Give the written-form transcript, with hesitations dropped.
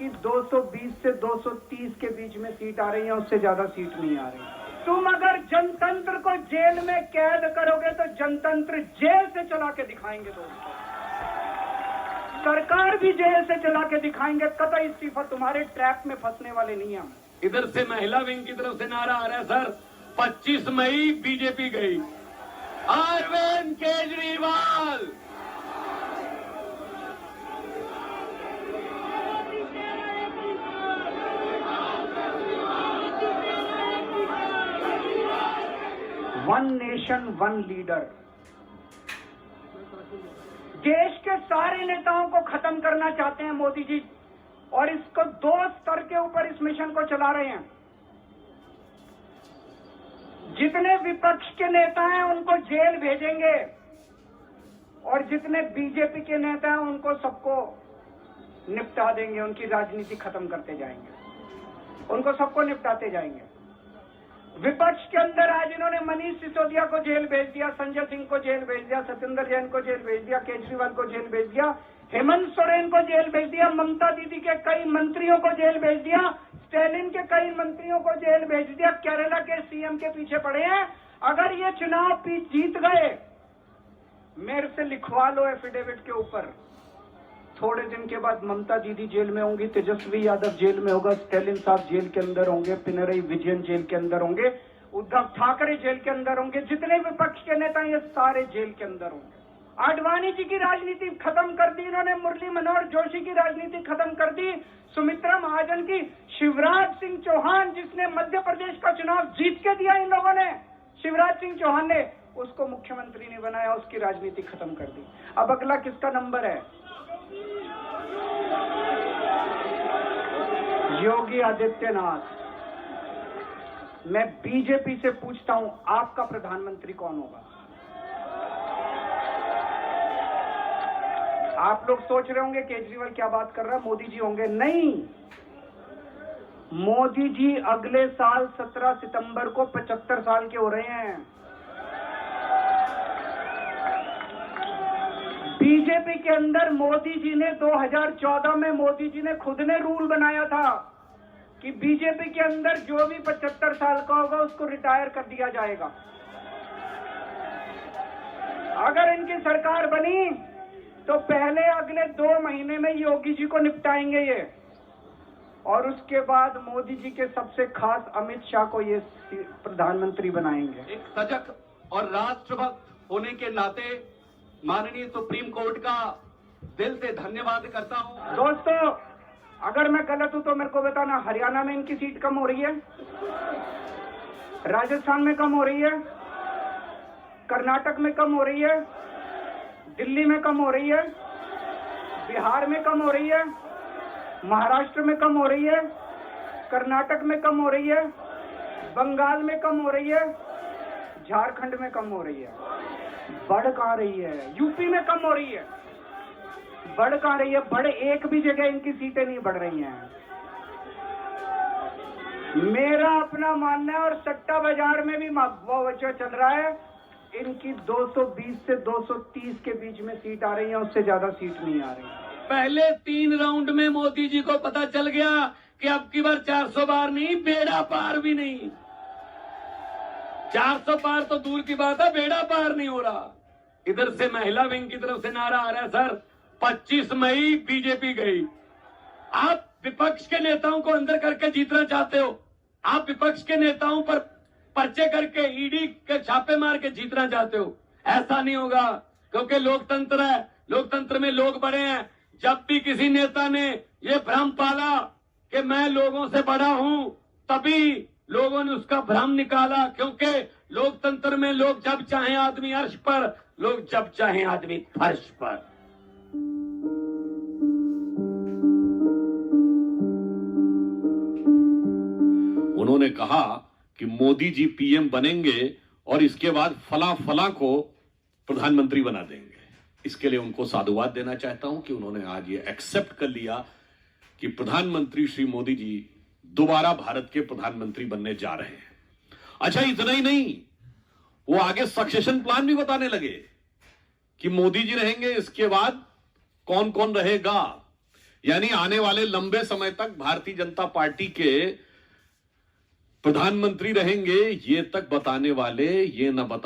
इनकी 220 से 230 के बीच में सीट आ रही है, उससे ज्यादा सीट नहीं आ रही। तुम अगर जनतंत्र को जेल में कैद करोगे तो जनतंत्र जेल से चला के दिखाएंगे दोस्तों, सरकार भी जेल से चला के दिखाएंगे। कतई इस्तीफा, तुम्हारे ट्रैप में फंसने वाले नहीं हम। इधर से महिला विंग की तरफ से नारा आ रहा है सर, 25 मई बीजेपी गई, Arvind Kejriwal. One nation one leader. देश के सारे नेताओं को खत्म करना चाहते हैं मोदी जी, और इसको 2 स्तर के ऊपर इस मिशन को चला रहे हैं। जितने विपक्ष के नेता हैं उनको जेल भेजेंगे, और जितने बीजेपी के नेता हैं उनको सबको निपटा देंगे, उनकी राजनीति खत्म करते जाएंगे, उनको सबको निपटाते जाएंगे। विपक्ष के अंदर आज इन्होंने मनीष सिसोदिया को जेल भेज दिया, संजय सिंह को जेल भेज दिया, सत्येंद्र जैन को जेल भेज दिया, केजरीवाल को जेल भेज दिया, हेमंत सोरेन को जेल भेज दिया, ममता दीदी के कई मंत्रियों को जेल भेज दिया, स्टैलिन के कई मंत्रियों को जेल भेज दिया, केरला के सीएम के पीछे पड़े हैं। अगर ये चुनाव जीत गए, मेरे से लिखवा लो एफिडेविट के ऊपर, थोड़े दिन के बाद ममता दीदी जेल में होंगी, तेजस्वी यादव जेल में होगा, स्टैलिन साहब जेल के अंदर होंगे, पिनरई विजयन जेल के अंदर होंगे, उद्धव ठाकरे जेल के अंदर होंगे, जितने विपक्ष के नेता ये सारे जेल के अंदर होंगे। आडवाणी जी की राजनीति खत्म कर दी इन्होंने, मुरली मनोहर जोशी की राजनीति खत्म कर दी, सुमित्रा महाजन की, शिवराज सिंह चौहान जिसने मध्य प्रदेश का चुनाव जीत के दिया इन लोगों ने, शिवराज सिंह चौहान ने उसको मुख्यमंत्री नहीं बनाया, उसकी राजनीति खत्म कर दी। अब अगला किसका नंबर है? योगी आदित्यनाथ। मैं बीजेपी से पूछता हूं, आपका प्रधानमंत्री कौन होगा? आप लोग सोच रहे होंगे केजरीवाल क्या बात कर रहा है, मोदी जी होंगे। नहीं, मोदी जी अगले साल 17 सितंबर को 75 साल के हो रहे हैं। बीजेपी के अंदर मोदी जी ने 2014 में मोदी जी ने खुद ने रूल बनाया था कि बीजेपी के अंदर जो भी 75 साल का होगा उसको रिटायर कर दिया जाएगा। अगर इनकी सरकार बनी तो पहले अगले 2 महीने में योगी जी को निपटाएंगे ये, और उसके बाद मोदी जी के सबसे खास अमित शाह को ये प्रधानमंत्री बनाएंगे। एक सजग और राष्ट्रभक्त होने के नाते माननीय सुप्रीम कोर्ट का दिल से धन्यवाद करता हूं। दोस्तों, अगर मैं गलत हूं तो मेरे को बताना, हरियाणा में इनकी सीट कम हो रही है, राजस्थान में कम हो रही है, कर्नाटक में कम हो रही है, दिल्ली में कम हो रही है, बिहार में कम हो रही है, महाराष्ट्र में कम हो रही है, कर्नाटक में कम हो रही है, बंगाल में कम हो रही है, झारखंड में कम हो रही है। बढ़ कहां रही है? यूपी में कम हो रही है। बढ़ कहां रही है? बढ़ एक भी जगह इनकी सीटें नहीं बढ़ रही हैं। मेरा अपना मानना है, और सट्टा बाजार में भी वो जो चल रहा है, इनकी 220 से 230 के बीच में सीट आ रही है, उससे ज्यादा सीट नहीं आ रही। पहले 3 राउंड में मोदी जी को पता चल गया कि अब की बार 400 बार नहीं, बेड़ा पार भी नहीं। 400 पार तो दूर की बात है, बेड़ा पार नहीं हो रहा। इधर से महिला विंग की तरफ से नारा आ रहा है सर, 25 मई बीजेपी गई। आप विपक्ष के नेताओं को अंदर करके जीतना चाहते हो, आप विपक्ष के नेताओं पर पर्चे करके ईडी के छापे मार के जीतना चाहते हो। ऐसा नहीं होगा, क्योंकि लोकतंत्र है, लोकतंत्र में लोग बड़े हैं। जब भी किसी नेता ने ये भ्रम पाला कि मैं लोगों से बड़ा हूं, तभी लोगों ने उसका भ्रम निकाला, क्योंकि लोकतंत्र में लोग जब चाहे आदमी अर्श पर, लोग जब चाहे आदमी फर्श पर। उन्होंने कहा कि मोदी जी पीएम बनेंगे और इसके बाद फला फला को प्रधानमंत्री बना देंगे। इसके लिए उनको साधुवाद देना चाहता हूं कि उन्होंने आज ये एक्सेप्ट कर लिया कि प्रधानमंत्री श्री मोदी जी दोबारा भारत के प्रधानमंत्री बनने जा रहे हैं। अच्छा, इतना ही नहीं, वो आगे सक्सेशन प्लान भी बताने लगे कि मोदी जी रहेंगे, इसके बाद कौन कौन रहेगा। यानी आने वाले लंबे समय तक भारतीय जनता पार्टी के प्रधानमंत्री रहेंगे, ये तक बताने वाले ये न बता